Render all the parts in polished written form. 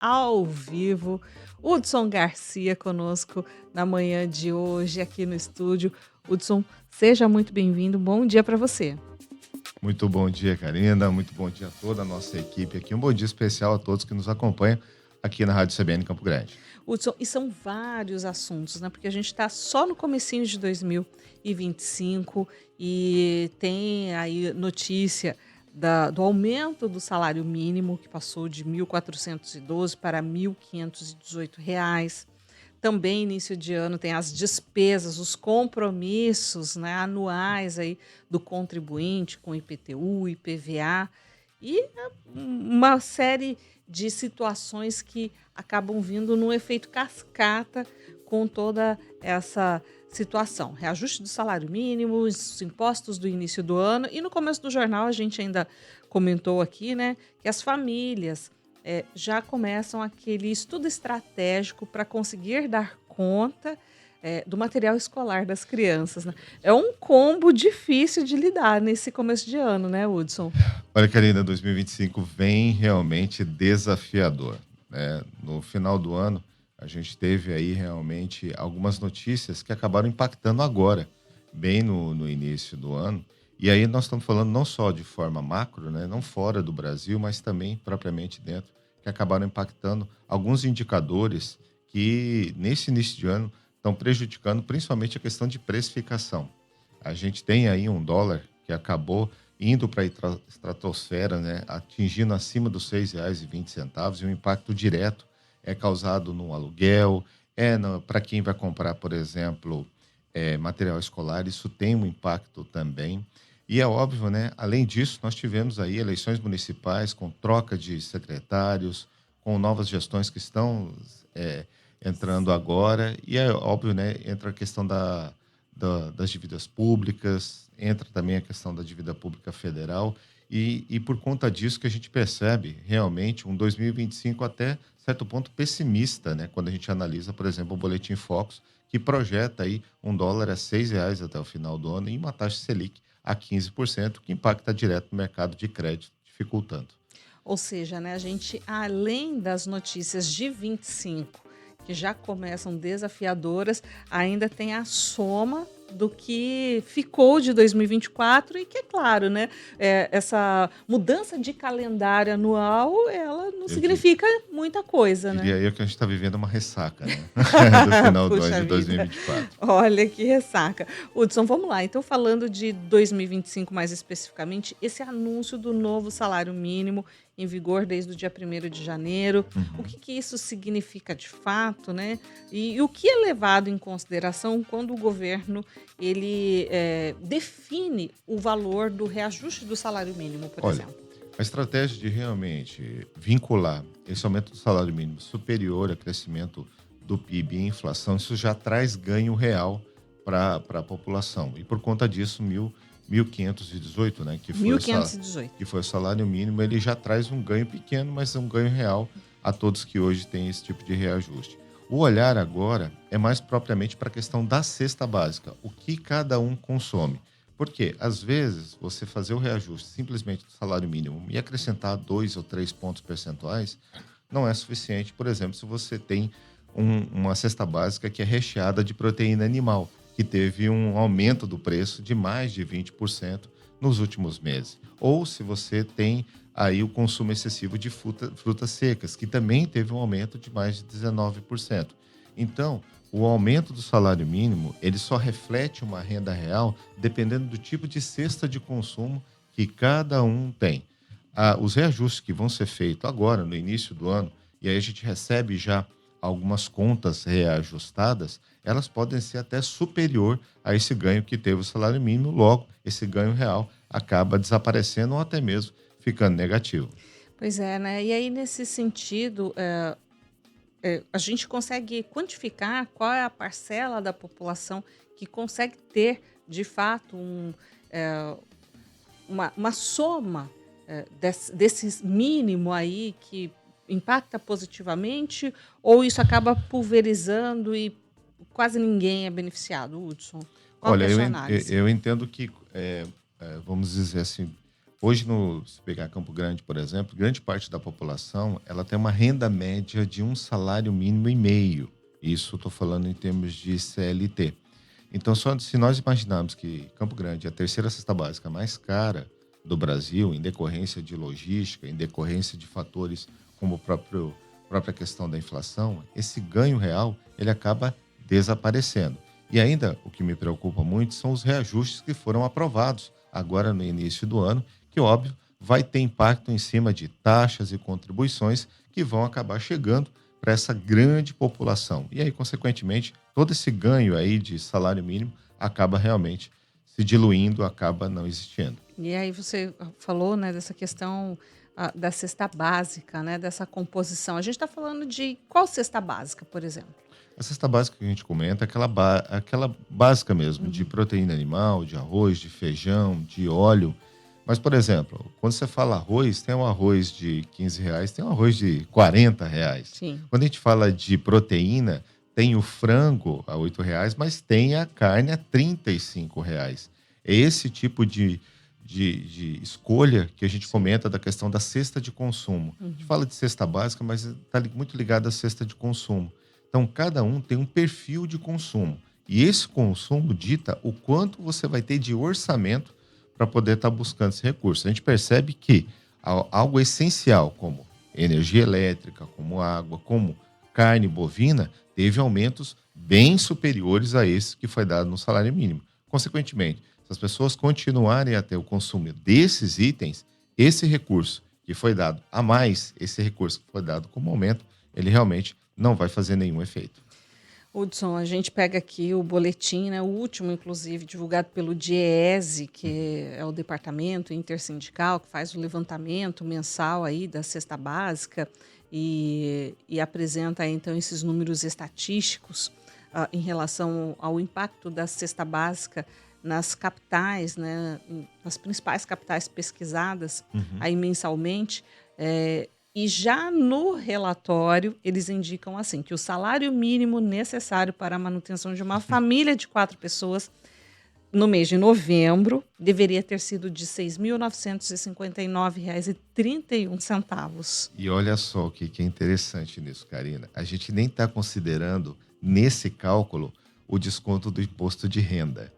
ao vivo. Hudson Garcia conosco na manhã de hoje aqui no estúdio. Hudson, seja muito bem-vindo. Bom dia para você. Muito bom dia, Karina. Muito bom dia a toda a nossa equipe aqui. Um bom dia especial a todos que nos acompanham aqui na Rádio CBN Campo Grande. Hudson, e são vários assuntos, né? Porque a gente está só no comecinho de 2025 e tem aí notícia do aumento do salário mínimo, que passou de 1.412 para R$ 1.518. Também, início de ano, tem as despesas, os compromissos, né, anuais aí do contribuinte com IPTU, IPVA e uma série de situações que acabam vindo num efeito cascata com toda essa situação. Reajuste do salário mínimo, os impostos do início do ano e no começo do jornal a gente ainda comentou aqui, né, que as famílias já começam aquele estudo estratégico para conseguir dar conta do material escolar das crianças, né? É um combo difícil de lidar nesse começo de ano, né, Hudson? Olha, Karina, 2025 vem realmente desafiador, né? No final do ano, a gente teve aí realmente algumas notícias que acabaram impactando agora, bem no início do ano. E aí nós estamos falando não só de forma macro, né? Não fora do Brasil, mas também propriamente dentro, que acabaram impactando alguns indicadores que nesse início de ano estão prejudicando principalmente a questão de precificação. A gente tem aí um dólar que acabou indo para a estratosfera, né, atingindo acima dos R$ 6,20, e o impacto direto é causado no aluguel, para quem vai comprar, por exemplo, material escolar, isso tem um impacto também. E é óbvio, né, além disso, nós tivemos aí eleições municipais com troca de secretários, com novas gestões que estão entrando agora, e é óbvio, né, entra a questão das dívidas públicas, entra também a questão da dívida pública federal, e por conta disso que a gente percebe realmente um 2025 até certo ponto pessimista, né? Quando a gente analisa, por exemplo, o Boletim Focus, que projeta aí um dólar a R$ 6 até o final do ano e uma taxa Selic a 15%, que impacta direto no mercado de crédito, dificultando. Ou seja, né, a gente, além das notícias de 25, que já começam desafiadoras, ainda tem a soma do que ficou de 2024 e que, é claro, né, essa mudança de calendário anual, ela não Eu di- significa muita coisa, né? Diria eu que a gente está vivendo uma ressaca, né? Do final do ano Puxa de vida, 2024. olha que ressaca. Hudson, vamos lá. Então, falando de 2025 mais especificamente, esse anúncio do novo salário mínimo em vigor desde o dia 1º de janeiro, o Uhum. que que isso significa de fato, né? E o que é levado em consideração quando o governo ele define o valor do reajuste do salário mínimo, por Olha, exemplo? a estratégia de realmente vincular esse aumento do salário mínimo superior ao crescimento do PIB e inflação, isso já traz ganho real para a população. E por conta disso, 1.518, né, que 1.518. foi o salário mínimo, ele já traz um ganho pequeno, mas um ganho real a todos que hoje têm esse tipo de reajuste. O olhar agora é mais propriamente para a questão da cesta básica, o que cada um consome. Porque, às vezes, você fazer o reajuste simplesmente do salário mínimo e acrescentar 2 ou 3 pontos percentuais não é suficiente. Por exemplo, se você tem uma cesta básica que é recheada de proteína animal, que teve um aumento do preço de mais de 20% nos últimos meses. Ou se você tem aí o consumo excessivo de frutas secas, que também teve um aumento de mais de 19%. Então, o aumento do salário mínimo, ele só reflete uma renda real dependendo do tipo de cesta de consumo que cada um tem. Os reajustes que vão ser feitos agora, no início do ano, e aí a gente recebe já algumas contas reajustadas, elas podem ser até superior a esse ganho que teve o salário mínimo, logo, esse ganho real acaba desaparecendo ou até mesmo ficando negativo. Pois é, né? E aí, nesse sentido, a gente consegue quantificar qual é a parcela da população que consegue ter, de fato, eh, uma soma desse mínimo aí que impacta positivamente, ou isso acaba pulverizando e quase ninguém é beneficiado, Hudson? Qual que Olha, é a sua análise? eu entendo que, vamos dizer assim, Hoje, se pegar Campo Grande, por exemplo, grande parte da população ela tem uma renda média de um salário mínimo e meio. Isso estou falando em termos de CLT. Então, só se nós imaginarmos que Campo Grande é a terceira cesta básica mais cara do Brasil, em decorrência de logística, em decorrência de fatores como própria questão da inflação, esse ganho real ele acaba desaparecendo. E ainda o que me preocupa muito são os reajustes que foram aprovados agora no início do ano, que, óbvio, vai ter impacto em cima de taxas e contribuições que vão acabar chegando para essa grande população. E aí, consequentemente, todo esse ganho aí de salário mínimo acaba realmente se diluindo, acaba não existindo. E aí você falou, né, dessa questão da cesta básica, né, dessa composição. A gente está falando de qual cesta básica, por exemplo? A cesta básica que a gente comenta é aquela básica mesmo, de proteína animal, de arroz, de feijão, de óleo. Mas, por exemplo, quando você fala arroz, tem um arroz de R$ 15, tem um arroz de R$ 40. Sim. Quando a gente fala de proteína, tem o frango a R$ 8, mas tem a carne a R$ 35. É esse tipo de escolha que a gente comenta da questão da cesta de consumo. A gente fala de cesta básica, mas está muito ligado à cesta de consumo. Então, cada um tem um perfil de consumo. E esse consumo dita o quanto você vai ter de orçamento para poder estar buscando esse recurso. A gente percebe que algo essencial, como energia elétrica, como água, como carne bovina, teve aumentos bem superiores a esse que foi dado no salário mínimo. Consequentemente, se as pessoas continuarem a ter o consumo desses itens, esse recurso que foi dado a mais, esse recurso que foi dado como aumento, ele realmente não vai fazer nenhum efeito. Hudson, a gente pega aqui o boletim, né, o último, inclusive, divulgado pelo DIEESE, que é o Departamento Intersindical, que faz o levantamento mensal aí da cesta básica e apresenta aí, então, esses números estatísticos em relação ao impacto da cesta básica nas capitais, né, nas principais capitais pesquisadas aí mensalmente. E já no relatório, eles indicam assim que o salário mínimo necessário para a manutenção de uma família de 4 pessoas no mês de novembro deveria ter sido de R$ 6.959,31. E olha só o que é interessante nisso, Karina. A gente nem está considerando, nesse cálculo, o desconto do imposto de renda.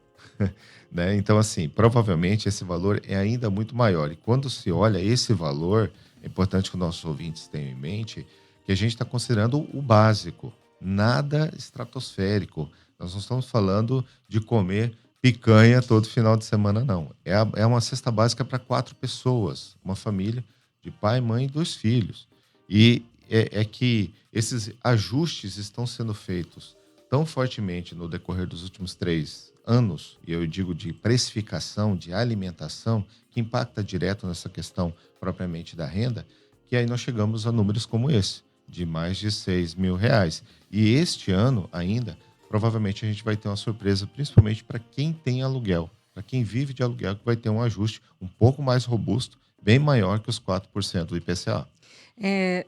Né? Então, assim, provavelmente esse valor é ainda muito maior. E quando se olha esse valor, é importante que os nossos ouvintes tenham em mente que a gente está considerando o básico, nada estratosférico. Nós não estamos falando de comer picanha todo final de semana, não. É uma cesta básica para 4 pessoas, uma família de pai, mãe e 2 filhos. E é que esses ajustes estão sendo feitos tão fortemente no decorrer dos últimos 3 anos, e eu digo de precificação, de alimentação, que impacta direto nessa questão propriamente da renda, que aí nós chegamos a números como esse, de mais de R$ 6.000. E este ano ainda, provavelmente a gente vai ter uma surpresa, principalmente para quem tem aluguel, para quem vive de aluguel, que vai ter um ajuste um pouco mais robusto, bem maior que os 4% do IPCA.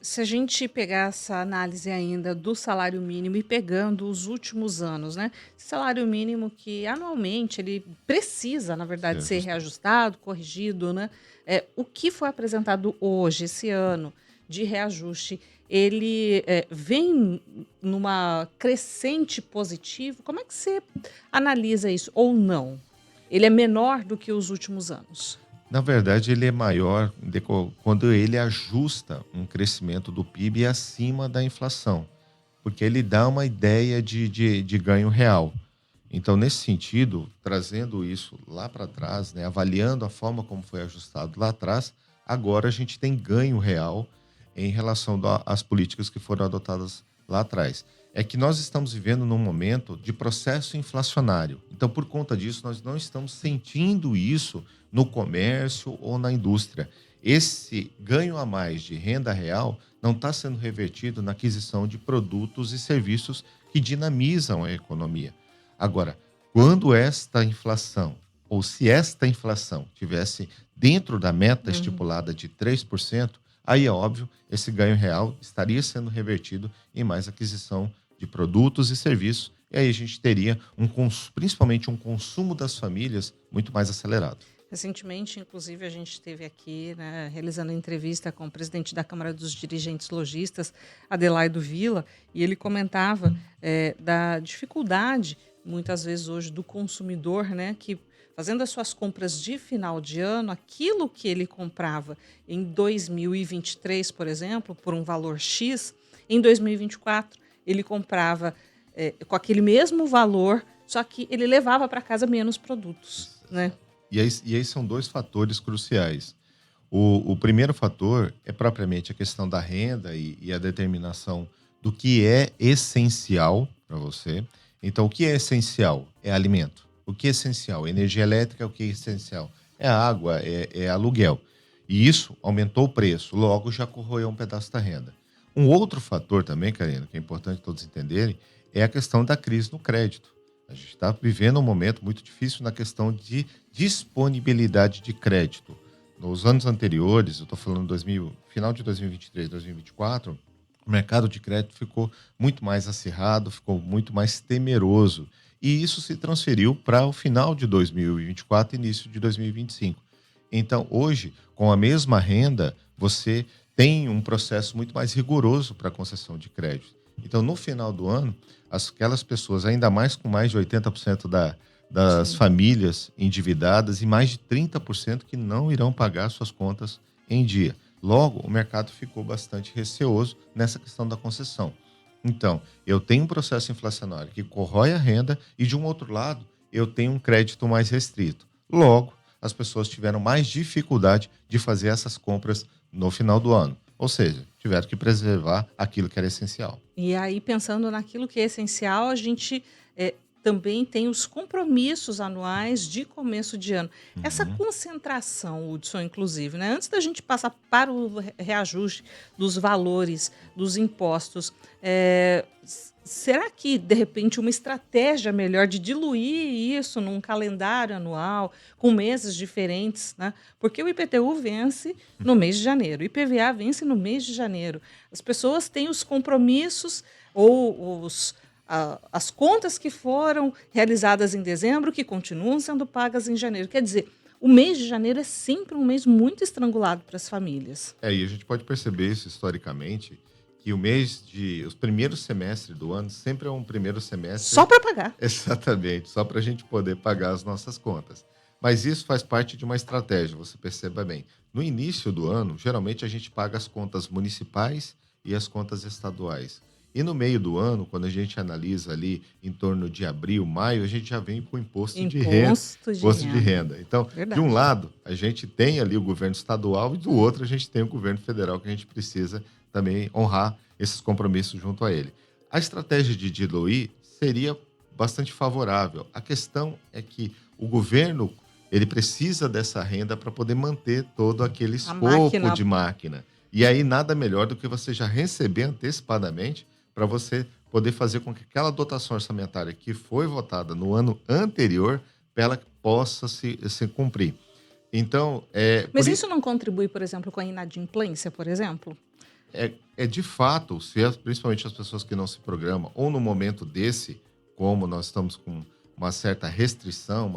Se a gente pegar essa análise ainda do salário mínimo e pegando os últimos anos, né? Salário mínimo que anualmente ele precisa, na verdade, ser reajustado, corrigido, né? O que foi apresentado hoje, esse ano, de reajuste, ele vem numa crescente positivo? Como é que você analisa isso? Ou não? Ele é menor do que os últimos anos? Na verdade, ele é maior quando ele ajusta um crescimento do PIB acima da inflação, porque ele dá uma ideia de ganho real. Então, nesse sentido, trazendo isso lá para trás, né, avaliando a forma como foi ajustado lá atrás, agora a gente tem ganho real em relação às políticas que foram adotadas lá atrás. É que nós estamos vivendo num momento de processo inflacionário. Então, por conta disso, nós não estamos sentindo isso no comércio ou na indústria. Esse ganho a mais de renda real não está sendo revertido na aquisição de produtos e serviços que dinamizam a economia. Agora, quando esta inflação, ou se esta inflação tivesse dentro da meta estipulada de 3%, aí é óbvio, esse ganho real estaria sendo revertido em mais aquisição de produtos e serviços, e aí a gente teria principalmente um consumo das famílias muito mais acelerado. Recentemente, inclusive, a gente esteve aqui, né, realizando entrevista com o presidente da Câmara dos Dirigentes Lojistas, Adelaido Villa, e ele comentava da dificuldade, muitas vezes hoje, do consumidor, né, que fazendo as suas compras de final de ano, aquilo que ele comprava em 2023, por exemplo, por um valor X, em 2024 ele comprava com aquele mesmo valor, só que ele levava para casa menos produtos, né? E aí são dois fatores cruciais. O primeiro fator é propriamente a questão da renda e a determinação do que é essencial para você. Então, o que é essencial? É alimento. O que é essencial? Energia elétrica. O que é essencial? É água, é aluguel. E isso aumentou o preço, logo já corroeu um pedaço da renda. Um outro fator também, Karina, que é importante todos entenderem, é a questão da crise no crédito. A gente está vivendo um momento muito difícil na questão de disponibilidade de crédito. Nos anos anteriores, eu estou falando final de 2023, 2024, o mercado de crédito ficou muito mais acirrado, ficou muito mais temeroso. E isso se transferiu para o final de 2024 e início de 2025. Então, hoje, com a mesma renda, você tem um processo muito mais rigoroso para a concessão de crédito. Então, no final do ano, aquelas pessoas, ainda mais com mais de 80% das Sim. famílias endividadas e mais de 30% que não irão pagar suas contas em dia. Logo, o mercado ficou bastante receoso nessa questão da concessão. Então, eu tenho um processo inflacionário que corrói a renda e, de um outro lado, eu tenho um crédito mais restrito. Logo, as pessoas tiveram mais dificuldade de fazer essas compras no final do ano. Ou seja, tiveram que preservar aquilo que era essencial. E aí, pensando naquilo que é essencial, a gente também tem os compromissos anuais de começo de ano. Essa Uhum. concentração, Hudson, inclusive, né? Antes da gente passar para o reajuste dos valores, dos impostos, será que, de repente, uma estratégia melhor de diluir isso num calendário anual, com meses diferentes, né? Porque o IPTU vence no mês de janeiro, o IPVA vence no mês de janeiro. As pessoas têm os compromissos ou as contas que foram realizadas em dezembro que continuam sendo pagas em janeiro. Quer dizer, o mês de janeiro é sempre um mês muito estrangulado para as famílias. E a gente pode perceber isso historicamente, que os primeiros semestres do ano sempre é um primeiro semestre Só para pagar. exatamente, só para a gente poder pagar as nossas contas. Mas isso faz parte de uma estratégia, você perceba bem. No início do ano, geralmente a gente paga as contas municipais e as contas estaduais. E no meio do ano, quando a gente analisa ali em torno de abril, maio, a gente já vem com imposto de renda. Imposto de Imposto de renda. renda. Então, de um Verdade. lado, a gente tem ali o governo estadual e do outro a gente tem o governo federal que a gente precisa também honrar esses compromissos junto a ele. A estratégia de diluir seria bastante favorável. A questão é que o governo ele precisa dessa renda para poder manter todo aquele A escopo máquina. de máquina. E aí nada melhor do que você já receber antecipadamente para você poder fazer com que aquela dotação orçamentária que foi votada no ano anterior, ela possa se cumprir. Então, Mas isso não contribui, por exemplo, com a inadimplência, por exemplo? é de fato, principalmente as pessoas que não se programam, ou no momento desse, como nós estamos com uma certa restrição,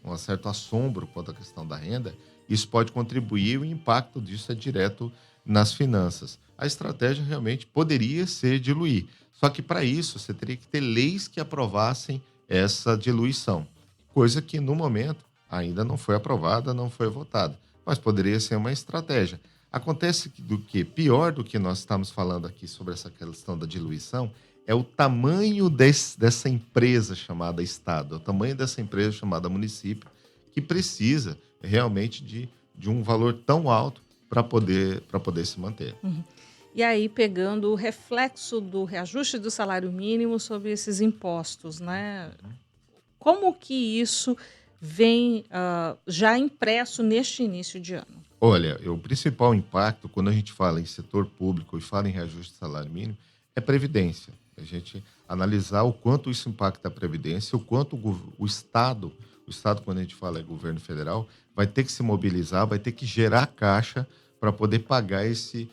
um certo assombro quanto à questão da renda, isso pode contribuir e o impacto disso é direto nas finanças. A estratégia realmente poderia ser diluir, só que para isso você teria que ter leis que aprovassem essa diluição, coisa que no momento ainda não foi aprovada, não foi votada, mas poderia ser uma estratégia. Acontece que pior do que nós estamos falando aqui sobre essa questão da diluição é o tamanho dessa empresa chamada Estado, é o tamanho dessa empresa chamada município, que precisa realmente de um valor tão alto para poder se manter. Uhum. E aí, pegando o reflexo do reajuste do salário mínimo sobre esses impostos, né? Como que isso vem já impresso neste início de ano? Olha, o principal impacto, quando a gente fala em setor público e fala em reajuste de salário mínimo, é previdência. A gente analisar o quanto isso impacta a previdência, o quanto o Estado, quando a gente fala é governo federal, vai ter que se mobilizar, vai ter que gerar caixa para poder pagar esse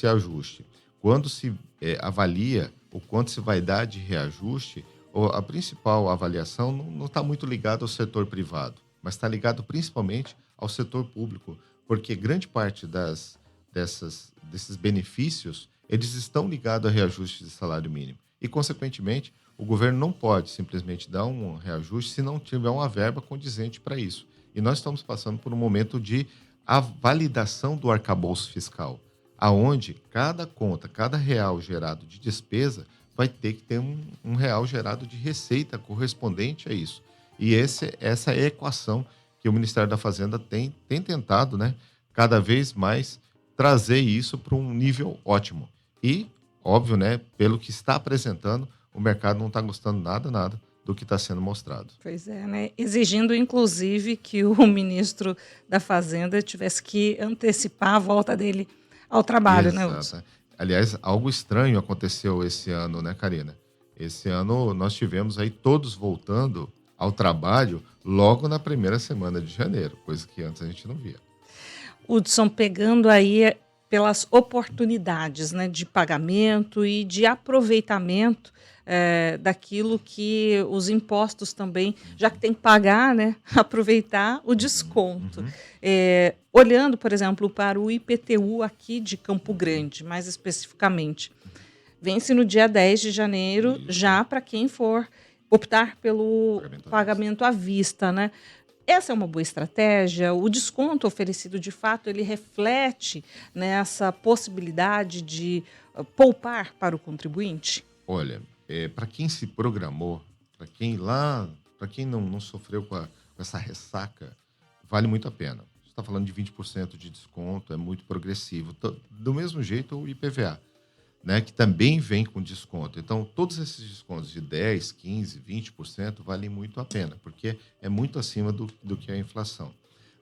ajuste. Quando se avalia o quanto se vai dar de reajuste, a principal avaliação não está muito ligada ao setor privado. mas está ligado principalmente ao setor público, porque grande parte desses benefícios, eles estão ligados a reajuste de salário mínimo. E, consequentemente, o governo não pode simplesmente dar um reajuste se não tiver uma verba condizente para isso. E nós estamos passando por um momento de a validação do arcabouço fiscal, aonde cada conta, cada real gerado de despesa vai ter que ter um real gerado de receita correspondente a isso. E essa é a equação que o Ministério da Fazenda tem tentado, né, cada vez mais trazer isso para um nível ótimo. E, óbvio, né, pelo que está apresentando, o mercado não está gostando nada do que está sendo mostrado. Pois é, né? Exigindo, inclusive, que o ministro da Fazenda tivesse que antecipar a volta dele ao trabalho, né, Hudson? Exato. Aliás, algo estranho aconteceu esse ano, né, Karina? Esse ano nós tivemos aí todos voltando ao trabalho logo na primeira semana de janeiro, coisa que antes a gente não via. Hudson, pegando aí pelas oportunidades, né, de pagamento e de aproveitamento daquilo que os impostos também, já que tem que pagar, né, aproveitar o desconto. Uhum. Olhando, por exemplo, para o IPTU aqui de Campo Grande, mais especificamente, vence no dia 10 de janeiro, Isso. já para quem for optar pelo Pagamento à pagamento à vista, né? Essa é uma boa estratégia. O desconto oferecido, de fato, ele reflete nessa possibilidade de poupar para o contribuinte? Olha, para quem se programou, para quem não sofreu com essa ressaca, vale muito a pena. Você está falando de 20% de desconto, é muito progressivo. Do mesmo jeito, o IPVA, né, que também vem com desconto. Então, todos esses descontos de 10, 15, 20% valem muito a pena, porque é muito acima do que a inflação.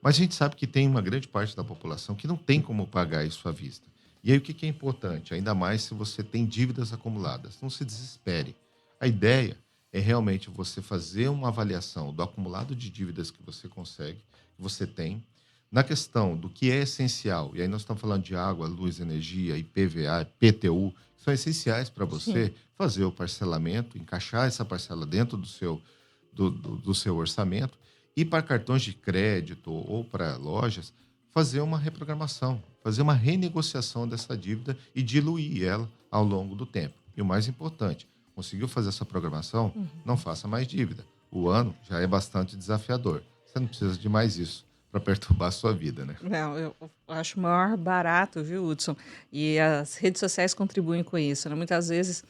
Mas a gente sabe que tem uma grande parte da população que não tem como pagar isso à vista. E aí o que é importante? Ainda mais se você tem dívidas acumuladas. Não se desespere. A ideia é realmente você fazer uma avaliação do acumulado de dívidas que você consegue, que você tem, na questão do que é essencial, e aí nós estamos falando de água, luz, energia, IPVA, PTU, são essenciais para você Sim. fazer o parcelamento, encaixar essa parcela dentro do seu orçamento, e para cartões de crédito ou para lojas, fazer uma reprogramação, fazer uma renegociação dessa dívida e diluir ela ao longo do tempo. E o mais importante, conseguiu fazer essa programação? Não faça mais dívida. O ano já é bastante desafiador. Você não precisa de mais isso para perturbar a sua vida, né? Não, eu acho o maior barato, viu, Hudson? E as redes sociais contribuem com isso, né? Muitas vezes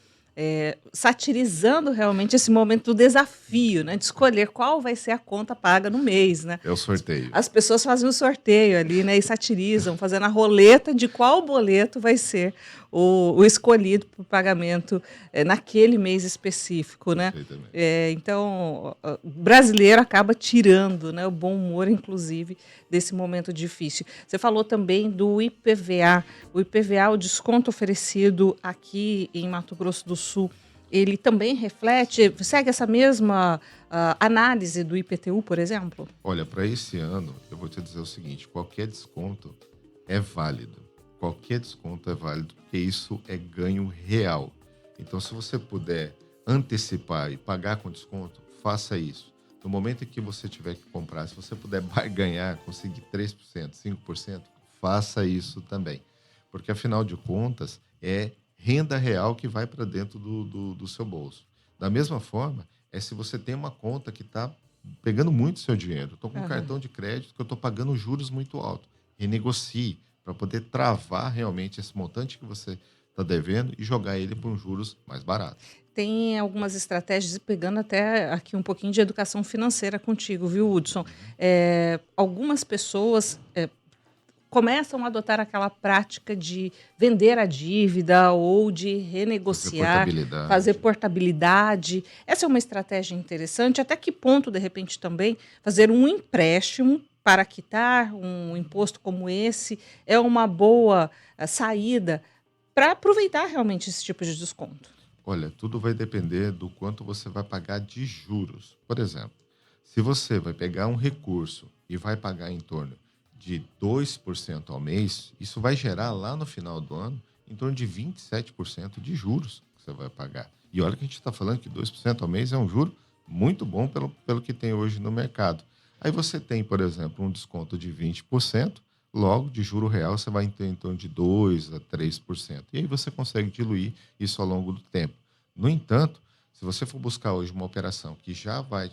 satirizando realmente esse momento do desafio, né? De escolher qual vai ser a conta paga no mês, né? É o sorteio. As pessoas fazem um sorteio ali, né? E satirizam, fazendo a roleta de qual boleto vai ser o escolhido para o pagamento naquele mês específico, né? Perfeitamente. Então, o brasileiro acaba tirando, né, o bom humor, inclusive, desse momento difícil. Você falou também do IPVA. O IPVA, o desconto oferecido aqui em Mato Grosso do Sul, ele também reflete, segue essa mesma análise do IPTU, por exemplo? Olha, para esse ano, eu vou te dizer o seguinte: qualquer desconto é válido. Qualquer desconto é válido, porque isso é ganho real. Então, se você puder antecipar e pagar com desconto, faça isso. No momento em que você tiver que comprar, se você puder ganhar, conseguir 3%, 5%, faça isso também. Porque, afinal de contas, é renda real que vai para dentro do seu bolso. Da mesma forma, se você tem uma conta que está pegando muito seu dinheiro. Estou com um Aham. cartão de crédito que eu estou pagando juros muito altos. Renegocie para poder travar realmente esse montante que você está devendo e jogar ele por juros mais baratos. Tem algumas estratégias, e pegando até aqui um pouquinho de educação financeira contigo, viu, Hudson? Algumas pessoas começam a adotar aquela prática de vender a dívida ou de Fazer renegociar, fazer portabilidade. portabilidade. Essa é uma estratégia interessante. Até que ponto, de repente, também fazer um empréstimo para quitar um imposto como esse é uma boa saída para aproveitar realmente esse tipo de desconto? Olha, tudo vai depender do quanto você vai pagar de juros. Por exemplo, se você vai pegar um recurso e vai pagar em torno de 2% ao mês, isso vai gerar lá no final do ano em torno de 27% de juros que você vai pagar. E olha que a gente está falando que 2% ao mês é um juro muito bom pelo que tem hoje no mercado. Aí você tem, por exemplo, um desconto de 20%, logo de juro real você vai ter em torno de 2% a 3%. E aí você consegue diluir isso ao longo do tempo. No entanto, se você for buscar hoje uma operação que já vai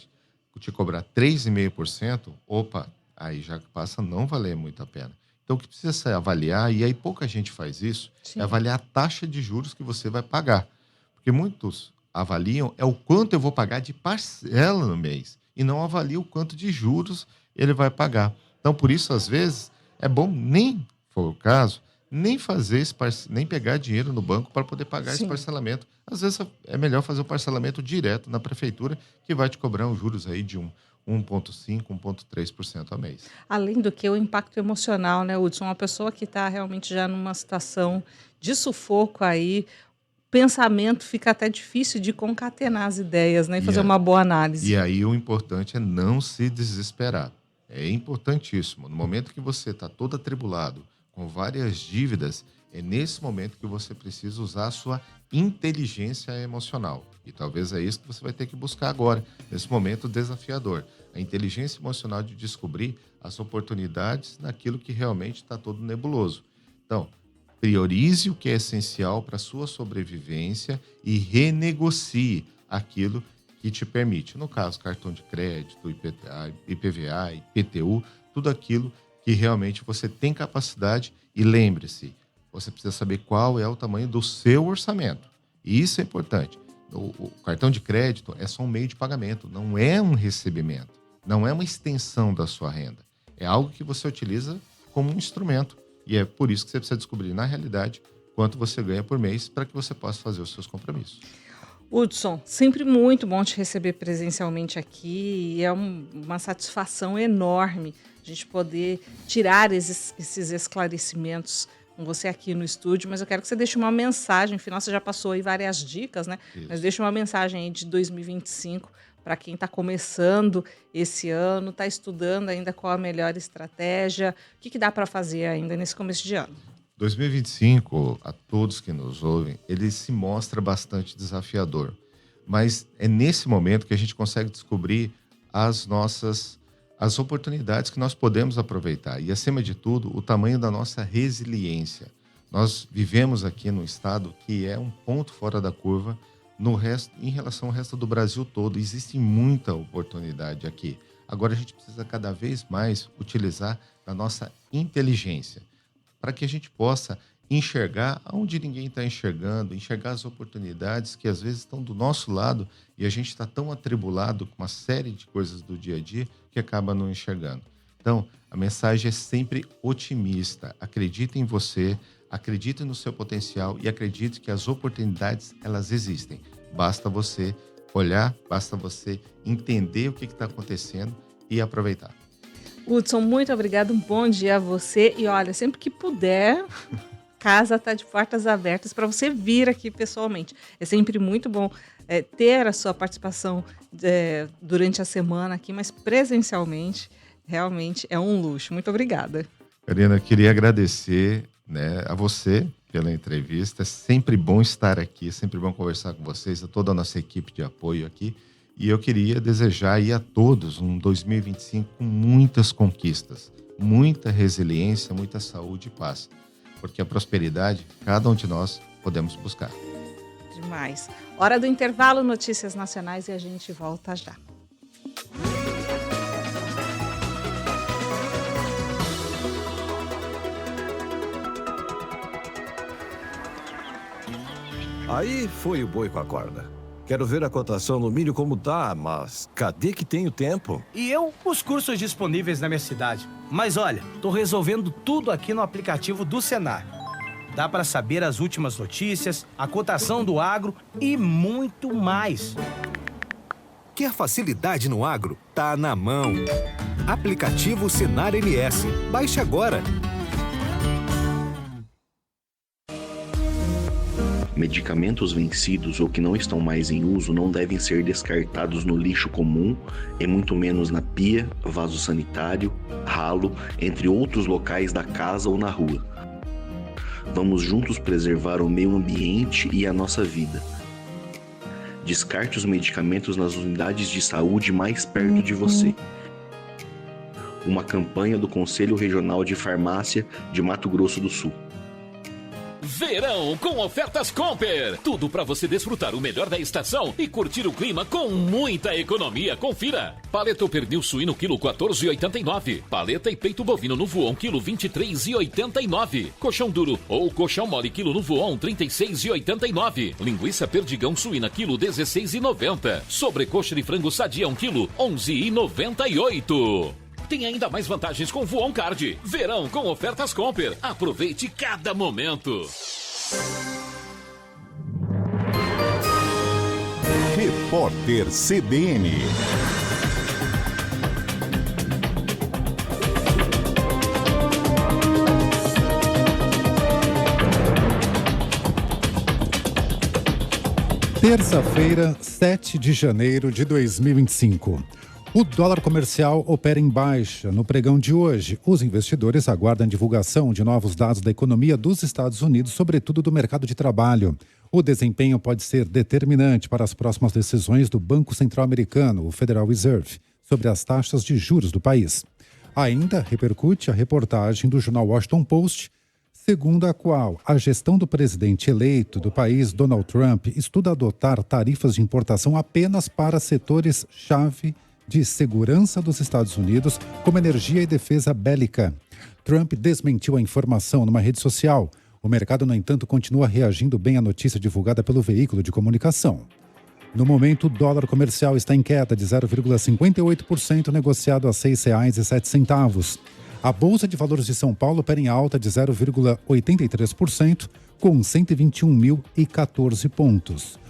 te cobrar 3,5%, opa, aí já passa a não valer muito a pena. Então, o que precisa se avaliar, e aí pouca gente faz isso, é Sim. avaliar a taxa de juros que você vai pagar. Porque muitos avaliam é o quanto eu vou pagar de parcela no mês, e não avaliam o quanto de juros ele vai pagar. Então, por isso, às vezes, é bom nem, for o caso, nem fazer nem pegar dinheiro no banco para poder pagar esse Sim. parcelamento. Às vezes é melhor fazer o parcelamento direto na prefeitura, que vai te cobrar uns juros aí de 1,5%, 1,3% ao mês. Além do que o impacto emocional, né, Hudson? Uma pessoa que está realmente já numa situação de sufoco aí, pensamento fica até difícil de concatenar as ideias, né, e E, fazer a- uma boa e análise. aí o importante é não se desesperar. É importantíssimo. No momento que você está todo atribulado, com várias dívidas, é nesse momento que você precisa usar a sua inteligência emocional. E talvez é isso que você vai ter que buscar agora, nesse momento desafiador. A inteligência emocional de descobrir as oportunidades naquilo que realmente está todo nebuloso. Então, priorize o que é essencial para a sua sobrevivência e renegocie aquilo que te permite. No caso, cartão de crédito, IPTA, IPVA, IPTU, tudo aquilo que realmente você tem capacidade. E lembre-se, você precisa saber qual é o tamanho do seu orçamento. E isso é importante. O cartão de crédito é só um meio de pagamento, não é um recebimento, não é uma extensão da sua renda. É algo que você utiliza como um instrumento. E é por isso que você precisa descobrir, na realidade, quanto você ganha por mês para que você possa fazer os seus compromissos. Hudson, sempre muito bom te receber presencialmente aqui e é uma satisfação enorme a gente poder tirar esses esclarecimentos com você aqui no estúdio, mas eu quero que você deixe uma mensagem, afinal você já passou aí várias dicas, né? Mas Isso. deixe uma mensagem aí de 2025 para quem está começando esse ano, está estudando ainda qual a melhor estratégia, o que dá para fazer ainda nesse começo de ano. 2025, a todos que nos ouvem, ele se mostra bastante desafiador. Mas é nesse momento que a gente consegue descobrir as oportunidades que nós podemos aproveitar. E, acima de tudo, o tamanho da nossa resiliência. Nós vivemos aqui num estado que é um ponto fora da curva em relação ao resto do Brasil todo. Existe muita oportunidade aqui. Agora a gente precisa cada vez mais utilizar a nossa inteligência para que a gente possa enxergar onde ninguém está enxergando, enxergar as oportunidades que às vezes estão do nosso lado e a gente está tão atribulado com uma série de coisas do dia a dia que acaba não enxergando. Então, a mensagem é sempre otimista. Acredite em você, acredite no seu potencial e acredite que as oportunidades, elas existem. Basta você olhar, basta você entender o que está acontecendo e aproveitar. Hudson, muito obrigada, um bom dia a você. E olha, sempre que puder, casa está de portas abertas para você vir aqui pessoalmente. É sempre muito bom ter a sua participação durante a semana aqui, mas presencialmente, realmente é um luxo. Muito obrigada. Karina, queria agradecer, né, a você pela entrevista. É sempre bom estar aqui, é sempre bom conversar com vocês, a toda a nossa equipe de apoio aqui. E eu queria desejar aí a todos um 2025 com muitas conquistas, muita resiliência, muita saúde e paz. Porque a prosperidade, cada um de nós podemos buscar. Demais. Hora do intervalo, notícias nacionais e a gente volta já. Aí foi o boi com a corda. Quero ver a cotação no milho como tá, mas cadê que tem o tempo? E os cursos disponíveis na minha cidade. Mas olha, tô resolvendo tudo aqui no aplicativo do Senar. Dá para saber as últimas notícias, a cotação do agro e muito mais. Quer facilidade no agro? Tá na mão. Aplicativo Senar MS. Baixe agora. Medicamentos vencidos ou que não estão mais em uso não devem ser descartados no lixo comum e muito menos na pia, vaso sanitário, ralo, entre outros locais da casa ou na rua. Vamos juntos preservar o meio ambiente e a nossa vida. Descarte os medicamentos nas unidades de saúde mais perto de você. uma campanha do Conselho Regional de Farmácia de Mato Grosso do Sul. Verão com ofertas Comper. Tudo para você desfrutar o melhor da estação e curtir o clima com muita economia. Confira. Paleta ou pernil suíno quilo 14,89. Paleta e peito bovino no Voon quilo 23,89. Colchão duro ou colchão mole quilo no Voon 36,89. Linguiça perdigão suína quilo 16,90. Sobrecoxa de frango sadia 1 quilo 11,98. Tem ainda mais vantagens com Voon Card. Verão com ofertas Comper. Aproveite cada momento. Repórter CBN. Terça-feira, 7 de janeiro de 2025. O dólar comercial opera em baixa. No pregão de hoje, os investidores aguardam a divulgação de novos dados da economia dos Estados Unidos, sobretudo do mercado de trabalho. O desempenho pode ser determinante para as próximas decisões do Banco Central Americano, o Federal Reserve, sobre as taxas de juros do país. Ainda repercute a reportagem do jornal Washington Post, segundo a qual a gestão do presidente eleito do país, Donald Trump, estuda adotar tarifas de importação apenas para setores-chave de segurança dos Estados Unidos, como energia e defesa bélica. Trump desmentiu a informação numa rede social. O mercado, no entanto, continua reagindo bem à notícia divulgada pelo veículo de comunicação. No momento, o dólar comercial está em queda de 0,58%, negociado a R$ 6,07. A Bolsa de Valores de São Paulo opera em alta de 0,83%, com 121.014 pontos.